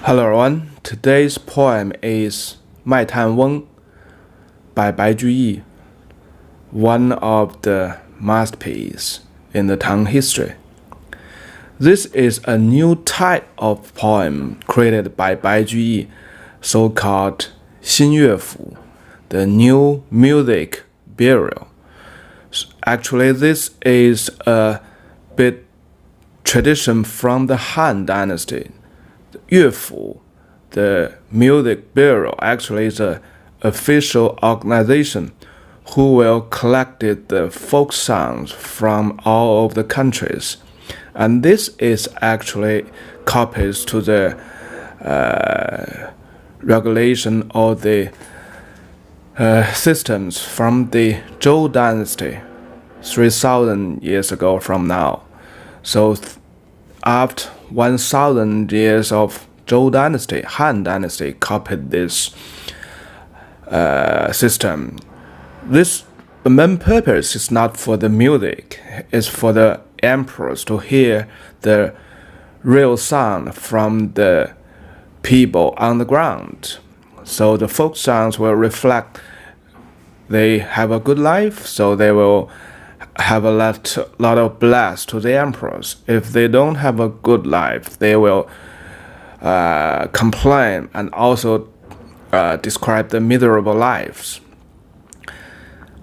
Hello everyone, today's poem is 卖炭翁 by Bai Juyi, one of the masterpieces in the Tang history. This is a new type of poem created by Bai Juyi, so-called 新乐府, the new music burial. Actually, this is a bit tradition from the Han dynasty. 乐府, the music bureau, actually is an official organization who will collect the folk songs from all of the countries. And this is actually copies to the regulation or the systems from the Zhou dynasty 3,000 years ago from now. So after 1,000 years of Zhou dynasty, Han dynasty copied this system. This main purpose is not for the music, it's for the emperors to hear the real sound from the people on the ground. So the folk songs will reflect they have a good life, so they will have a lot of bless to the emperors. If they don't have a good life, they will complain and also describe the miserable lives.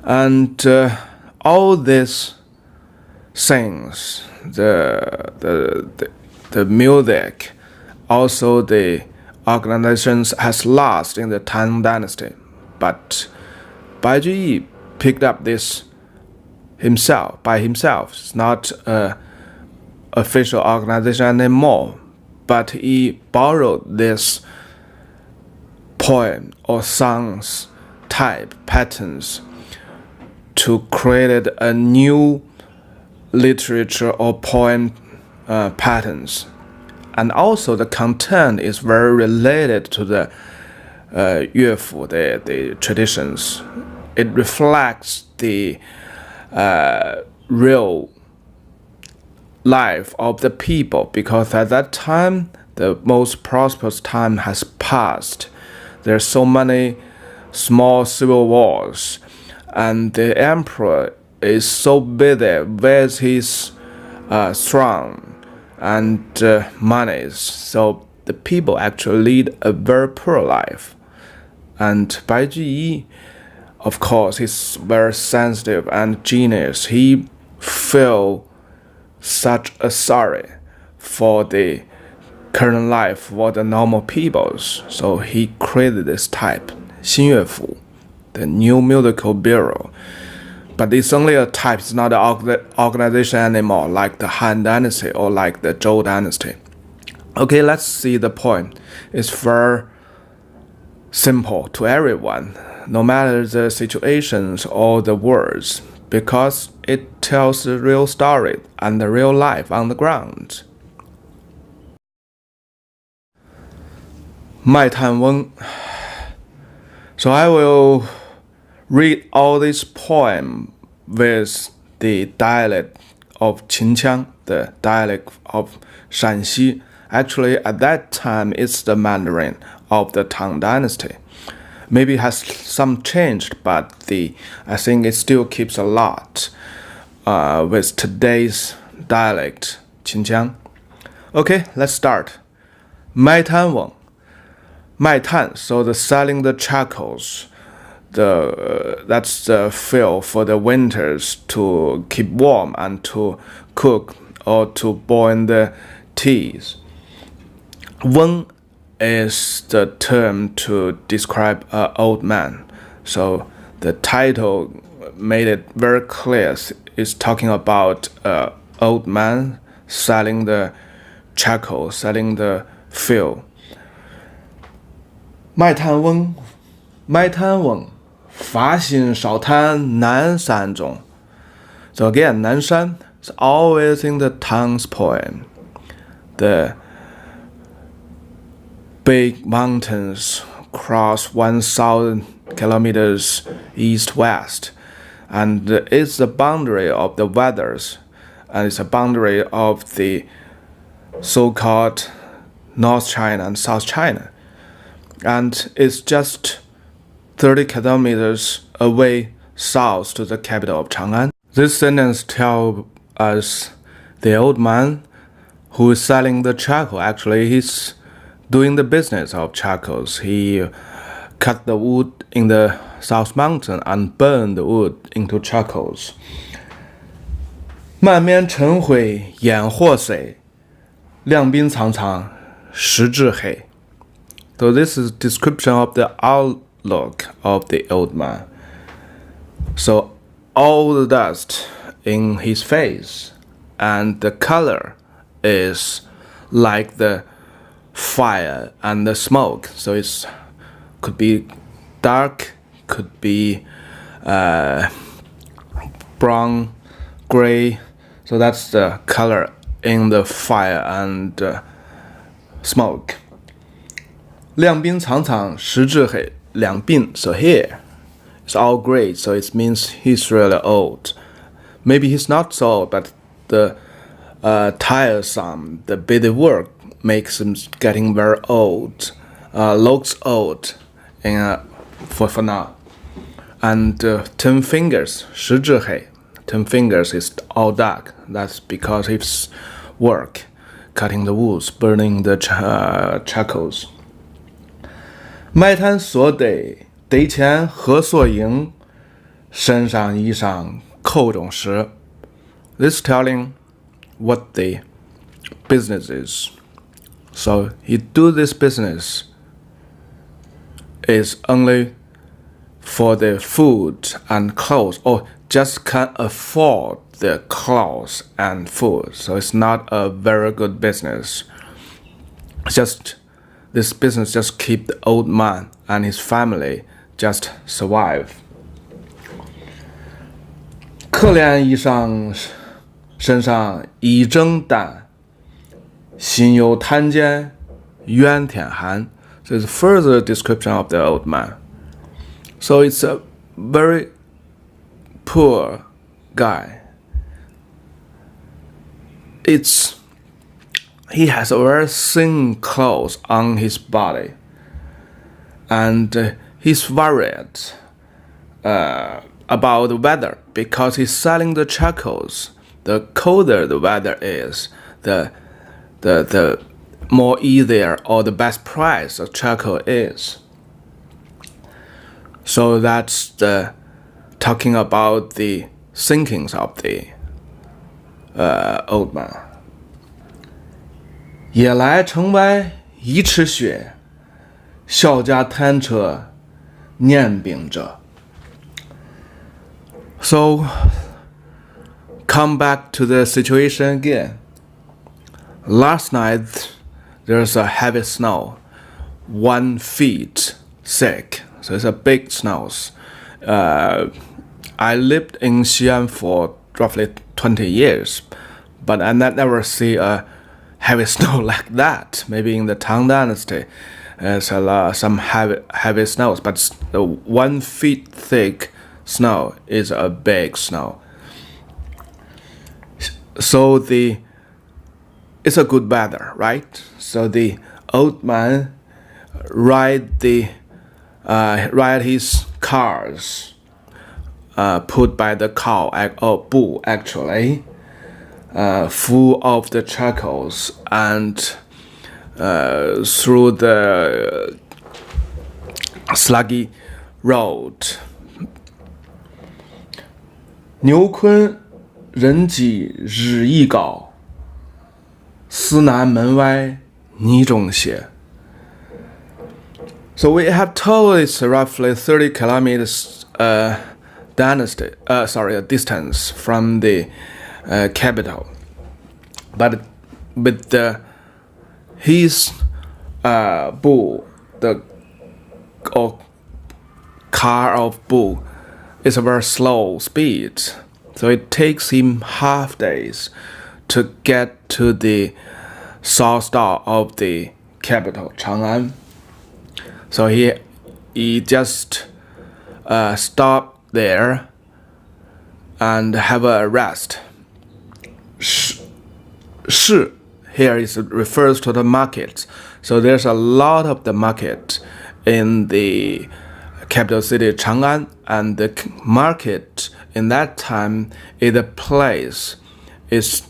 And all these things, the music, also the organizations has lost in the Tang dynasty. But Bai Juyi picked up this by himself. It's not an official organization anymore, but he borrowed this poem or songs type patterns to create a new literature or poem patterns. And also the content is very related to the 乐府, the traditions. It reflects the real life of the people, because at that time the most prosperous time has passed. There's so many small civil wars, and the emperor is so busy with his throne and monies, so the people actually lead a very poor life. And Bai Juyi, of course, he's very sensitive and genius. He feel such a sorry for the current life for the normal peoples. So he created this type, 新乐府, the new musical bureau. But it's only a type, it's not an organization anymore, like the Han dynasty or like the Zhou dynasty. Okay, let's see the poem. It's very simple to everyone, no matter the situations or the words, because it tells the real story and the real life on the ground. 卖炭翁. So I will read all this poem with the dialect of Qinqiang, the dialect of Shanxi. Actually, at that time, it's the Mandarin of the Tang dynasty. Maybe it has some changed, but I think it still keeps a lot with today's dialect, Qinqiang. Okay, let's start. 卖炭翁. 卖炭, so the selling the charcoals. That's the fuel for the winters to keep warm and to cook or to boil the teas. 翁 is the term to describe an old man. So the title made it very clear. It's talking about an old man selling the charcoal, selling the fuel. 卖炭翁, 卖炭翁, 伐薪烧炭南山中. So again, Nanshan is always in the Tang's poem. The big mountains cross 1,000 kilometers east-west, and it's the boundary of the weathers, and it's a boundary of the so-called North China and South China, and it's just 30 kilometers away south to the capital of ChangAn. This sentence tells us the old man who is selling the charcoal, actually he's doing the business of charcoals. He cut the wood in the South Mountain and burned the wood into charcoals. 满面尘灰烟火色，两鬓苍苍十指黑. So this is description of the outlook of the old man. So all the dust in his face and the color is like the fire and the smoke. So it's could be dark, could be brown, gray. So that's the color in the fire and smoke. 两鬓苍苍十指黑. 两鬓, so here it's all gray, so it means he's really old. Maybe he's not so old, but the tiresome, the busy work makes him getting very old, looks old for now. And 10 fingers, 十指黑. 10 fingers is all dark. That's because his work, cutting the woods, burning the charcoals. 卖炭得钱何所营，身上衣裳口中食. This telling what the business is. So he do this business is only for the food and clothes, or just can't afford the clothes and food. So it's not a very good business. Just this business just keep the old man and his family just survive. 可怜身上衣正单，心忧炭贱愿天寒. So it's further description of the old man. So it's a very poor guy. He has a very thin clothes on his body, and he's worried about the weather because he's selling the charcoals. The colder the weather is, the more easier or the best price the charcoal is. So that's the talking about the thinkings of the old man. 夜来城外一尺雪，晓驾炭车辗冰辙. So come back to the situation again. Last night there's a heavy snow, 1 feet thick. So it's a big snow. I lived in Xi'an for roughly 20 years, but I never see a heavy snow like that. Maybe in the Tang dynasty, there's some heavy snows, but the 1 feet thick snow is a big snow. So it's a good weather, right? So the old man ride his cars, put by the cow or bull actually, full of the charcoals, and through the sluggy road. 牛困人饥日益高，思南门外泥中斜. So we have told it's roughly 30 kilometers distance from the capital, but with his bull, or car of bull, is a very slow speed, so it takes him half days to get to the south star of the capital, ChangAn. So he just stop there and have a rest. 市 here refers to the market. So there's a lot of the market in the capital city ChangAn, and the market in that time is a place is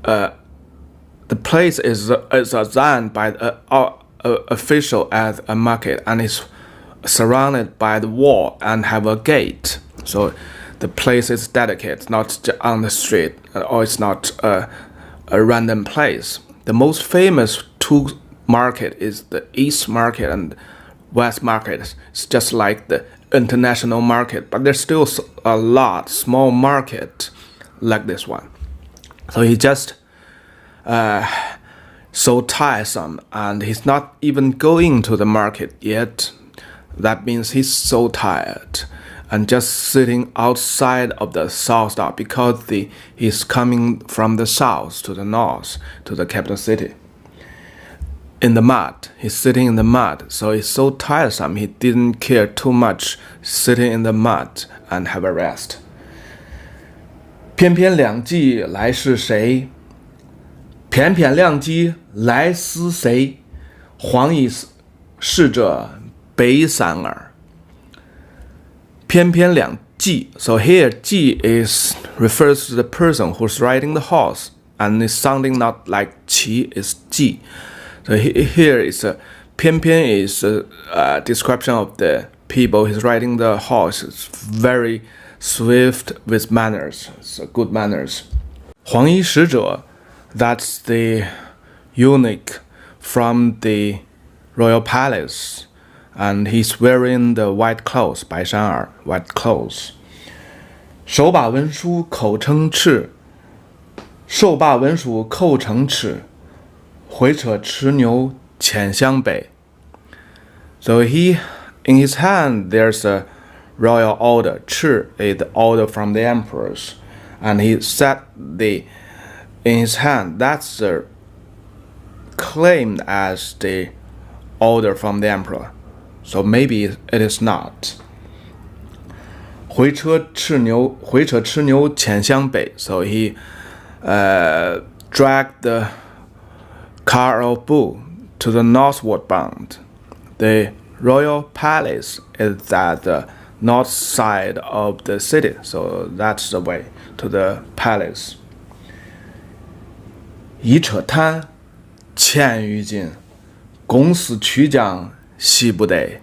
the place is assigned by the official as a market, and is surrounded by the wall and have a gate. So the place is dedicated, not on the street, or it's not a random place. The most famous two market is the East Market and West Market. It's just like the international market, but there's still a lot small market like this one. So he just so tiresome, and he's not even going to the market yet. That means he's so tired and just sitting outside of the south star, because he's coming from the south to the north to the capital city. In the mud, he's sitting in the mud, so he's so tiresome, he didn't care too much sitting in the mud and have a rest. 翩翩两骑来是谁？翩翩两骑来是谁？黄衣使者背伞儿。翩翩两骑. So here, 骑 refers to the person who's riding the horse, and it's sounding not like 骑, it's 骑. So here is a 翩翩 is a description of the people who's riding the horse. It's very swift with manners. It's good manners. 黄衣使者, that's the eunuch from the royal palace, and he's wearing the white clothes, 白衫儿 white clothes. 手把文书口称敕，手把文书口称敕，回车持牛牵向北. So in his hand there's a royal order. 敕 is the order from the emperors, and he set in his hand, that's claimed as the order from the emperor. So maybe it is not. 回车持牛牵向北. So he dragged the car of bull to the northward bound. The royal palace is at the north side of the city, so that's the way to the palace. 一车炭千余斤，公司曲江西不得.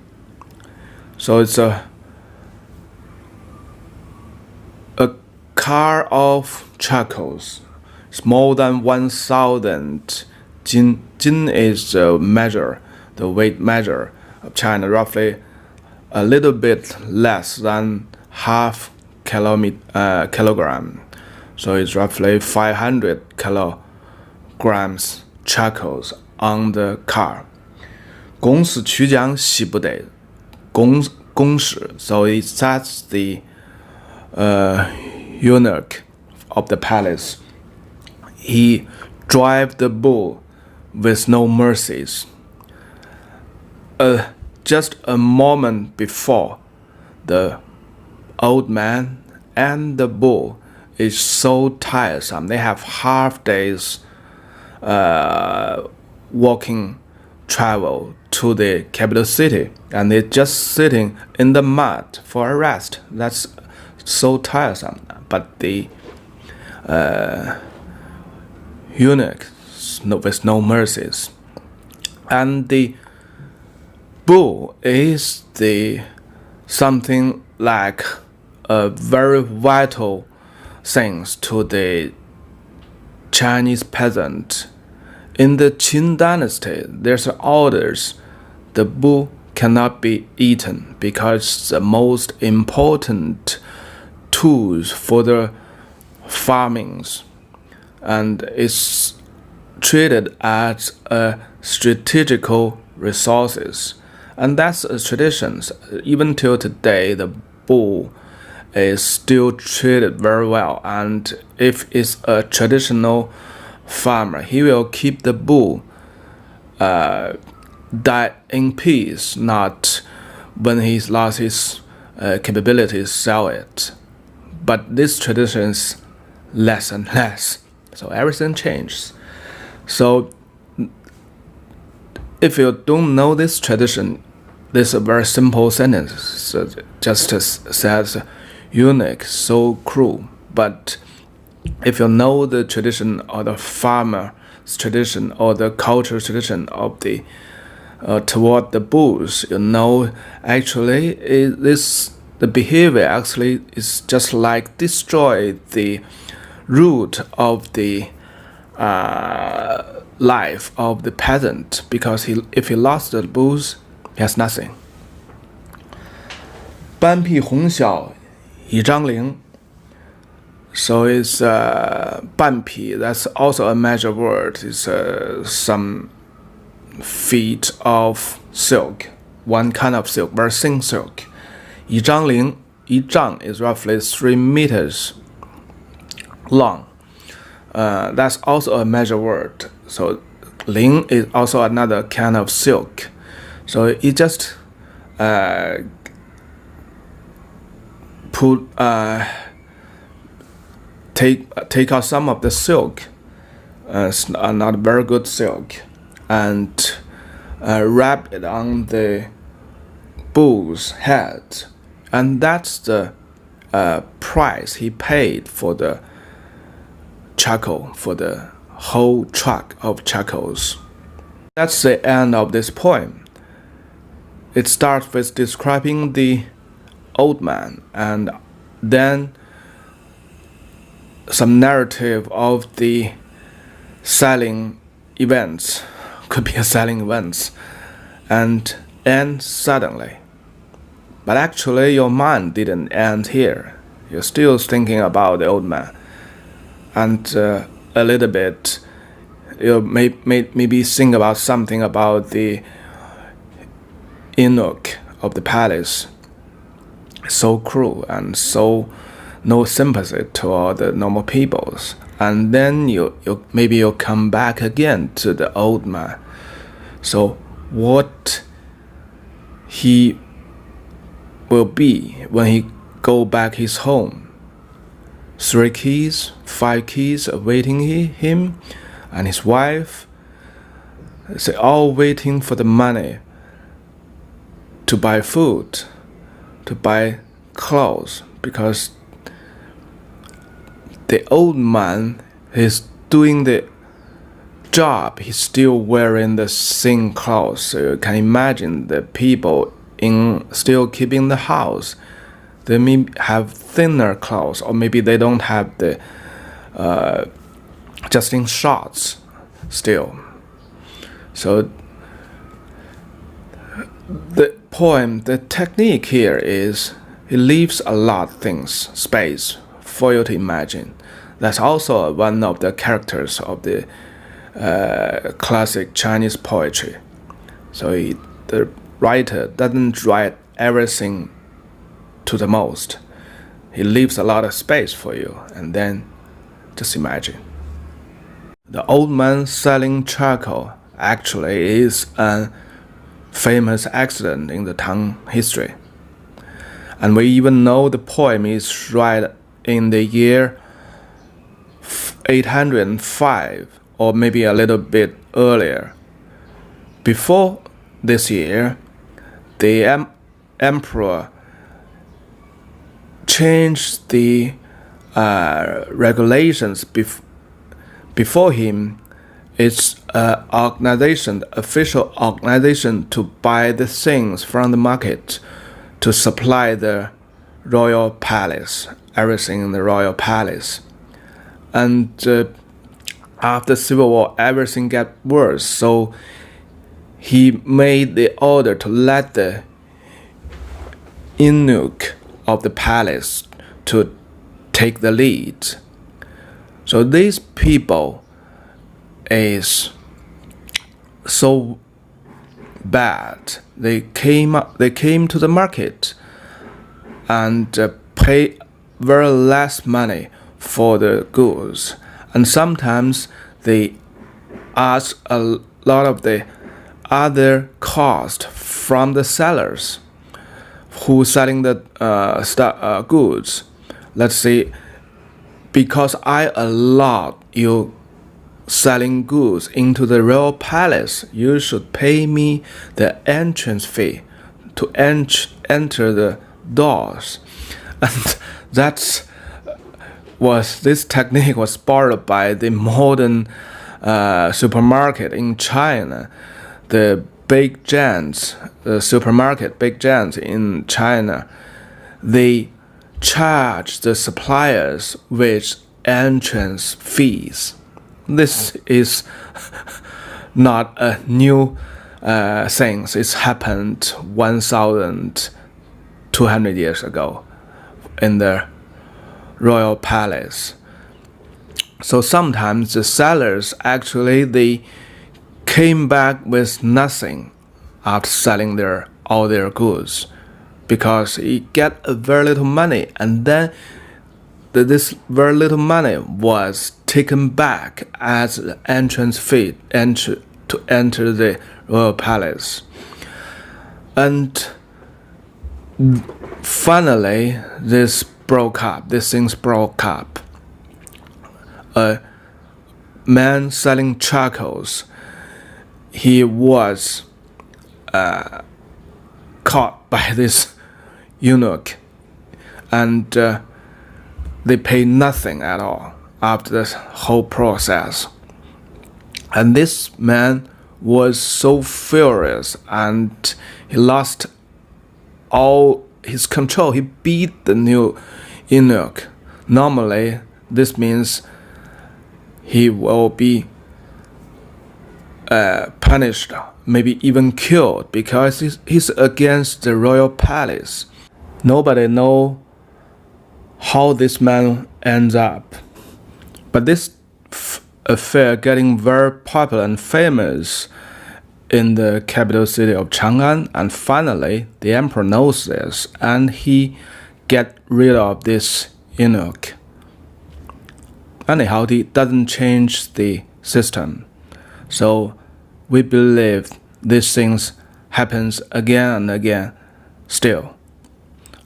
So it's a car of charcoals. It's more than 1,000 jin. Jin is the measure, the weight measure of China, roughly a little bit less than half kilogram. So it's roughly 500 kilograms charcoals on the car. 公司曲江西不得. 公使, so that's the eunuch of the palace. He drive the bull with no mercies. Just a moment before, the old man and the bull is so tiresome. They have half days walking travel to the capital city, and they're just sitting in the mud for a rest. That's so tiresome. But the eunuch with no mercies, and the bull is something like a very vital things to the Chinese peasant. In the Qin dynasty, there's orders the bull cannot be eaten because the most important tools for the farmings, and it's treated as a strategical resources. And that's a tradition. Even till today, the bull is still treated very well. And if it's a traditional farmer, he will keep the bull die in peace, not when he's lost his capabilities, sell it. But this tradition is less and less. So everything changes. So if you don't know this tradition, this is a very simple sentence. Just says, eunuch, so cruel. But if you know the tradition or the farmer's tradition or the cultural tradition of the toward the bulls, you know actually the behavior actually is just like destroy the root of the life of the peasant, because if he lost the bulls, he has nothing. 斑匹红晓一张绫. So it's 斑匹, that's also a major word. It's some feet of silk, one kind of silk, very thin silk. 一张绫, 一丈 is roughly 3 meters long. That's also a major word. So 绫 is also another kind of silk. So it just take out some of the silk, not very good silk, and wrap it on the bull's head, and that's the price he paid for the charcoal, for the whole truck of charcoals. That's the end of this poem. It starts with describing the old man, and then some narrative of the selling events, could be a selling events, and end suddenly. But actually your mind didn't end here. You're still thinking about the old man, and a little bit you maybe think about something about the eunuch of the palace, so cruel and so no sympathy toward the normal peoples. And then maybe you'll come back again to the old man. So what he will be when he go back his home? 3 kids, 5 kids awaiting him and his wife. They all waiting for the money to buy food, to buy clothes, because the old man is doing the job. He's still wearing the same clothes. So you can imagine the people still keeping the house. They may have thinner clothes, or maybe they don't have the just in shorts still. So the poem, the technique here is it leaves a lot of things, space for you to imagine. That's also one of the characters of the classic Chinese poetry. So the writer doesn't write everything to the most. He leaves a lot of space for you, and then just imagine. The old man selling charcoal actually is a famous accident in the Tang history. And we even know the poem is right in the year 805, or maybe a little bit earlier. Before this year, the emperor changed the regulations. Before him, it's an organization, official organization, to buy the things from the market to supply the royal palace, everything in the royal palace. And after Civil War, everything got worse. So he made the order to let the eunuch of the palace to take the lead. So these people is so bad. They came to the market and pay very less money for the goods, and sometimes they ask a lot of the other cost from the sellers who selling the goods. Let's say, because I allowed you selling goods into the royal palace, you should pay me the entrance fee to enter the doors. And this technique was borrowed by the modern supermarket in China. The big giants, the supermarket big giants in China, they charge the suppliers with entrance fees. This is not a new thing. It's happened 1,200 years ago in the royal palace. So sometimes the sellers actually they came back with nothing after selling all their goods, because he get very little money, and then this very little money was taken back as an entrance fee to enter the royal palace. And finally, these things broke up. A man selling charcoals, he was caught by this eunuch, and they paid nothing at all after this whole process. And this man was so furious, and he lost all his control. He beat the new eunuch. Normally, this means he will be punished, maybe even killed, because he's against the royal palace. Nobody knows how this man ends up. But this affair getting very popular and famous in the capital city of ChangAn, and finally the emperor knows this, and he get rid of this eunuch. Anyhow, he doesn't change the system. So we believe these things happens again and again still.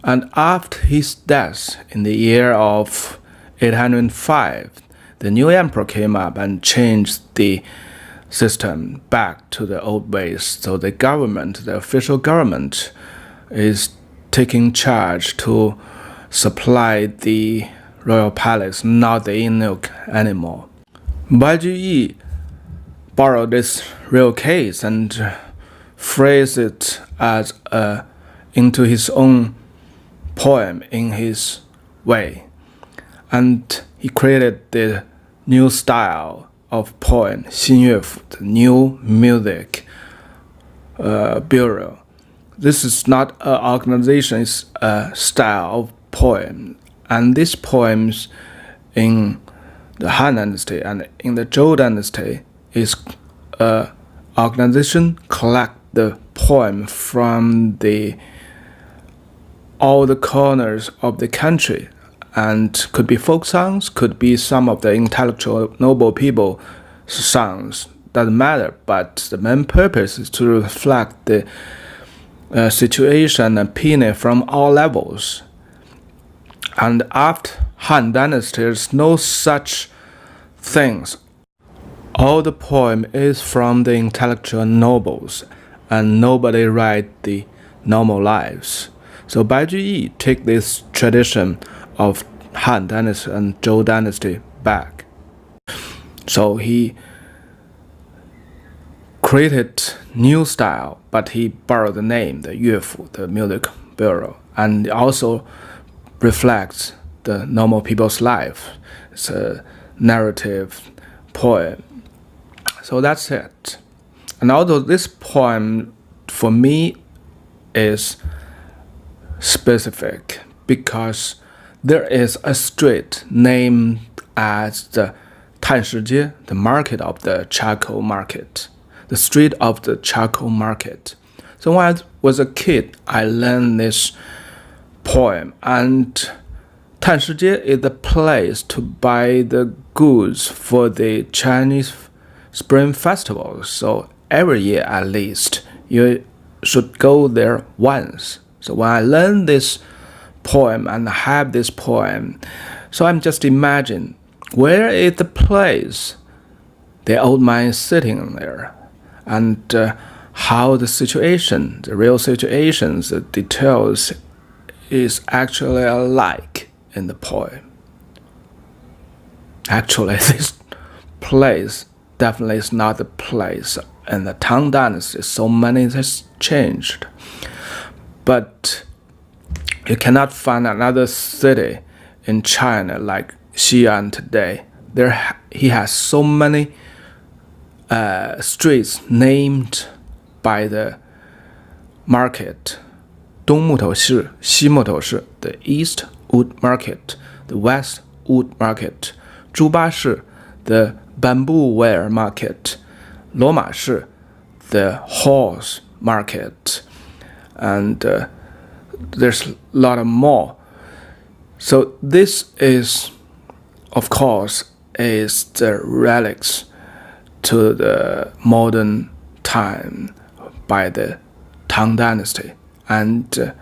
And after his death in the year of 805, the new emperor came up and changed the system back to the old ways. So the government, the official government, is taking charge to supply the royal palace, not the eunuch anymore. Bai Juyi borrowed this real case and phrased it as into his own poem in his way, and he created the new style of poem, 新乐府, the new music bureau. This is not an organization, it's a style of poem. And these poems in the Han Dynasty and in the Zhou Dynasty is an organization collect the poem from all the corners of the country, and could be folk songs, could be some of the intellectual noble people songs, doesn't matter, but the main purpose is to reflect the situation and opinion from all levels. And after Han Dynasty, there's no such things. All the poem is from the intellectual nobles, and nobody write the normal lives. So Bai Juyi take this tradition of Han Dynasty and Zhou Dynasty back. So he created new style, but he borrowed the name, the 乐府, the music bureau, and also reflects the normal people's life. It's a narrative poem. So that's it. And although this poem for me is specific, because there is a street named as the 炭市街, the market of the charcoal market, the street of the charcoal market. So when I was a kid, I learned this poem, and 炭市街 is the place to buy the goods for the Chinese Spring Festival. So every year at least, you should go there once. So when I learned this poem and have this poem, so I'm just imagine, where is the place the old man is sitting there, and how the real situations, the details is actually alike in the poem. Actually, this place definitely is not the place in the Tang dynasty. So many has changed. But you cannot find another city in China like Xi'an today. He has so many streets named by the market. 东木头市、西木头市 the East Wood Market, the West Wood Market. 朱巴市 the Bamboo Ware Market. 罗马市 the Horse Market. And there's a lot of more. So this is, of course, is the relics to the modern time by the Tang dynasty. And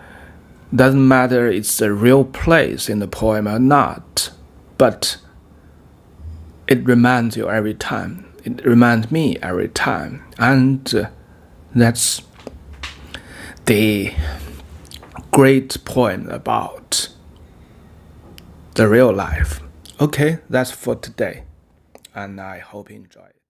doesn't matter it's the real place in the poem or not, but it reminds you every time. It reminds me every time. And that's the great poem about the real life. Okay, that's for today. And I hope you enjoy it.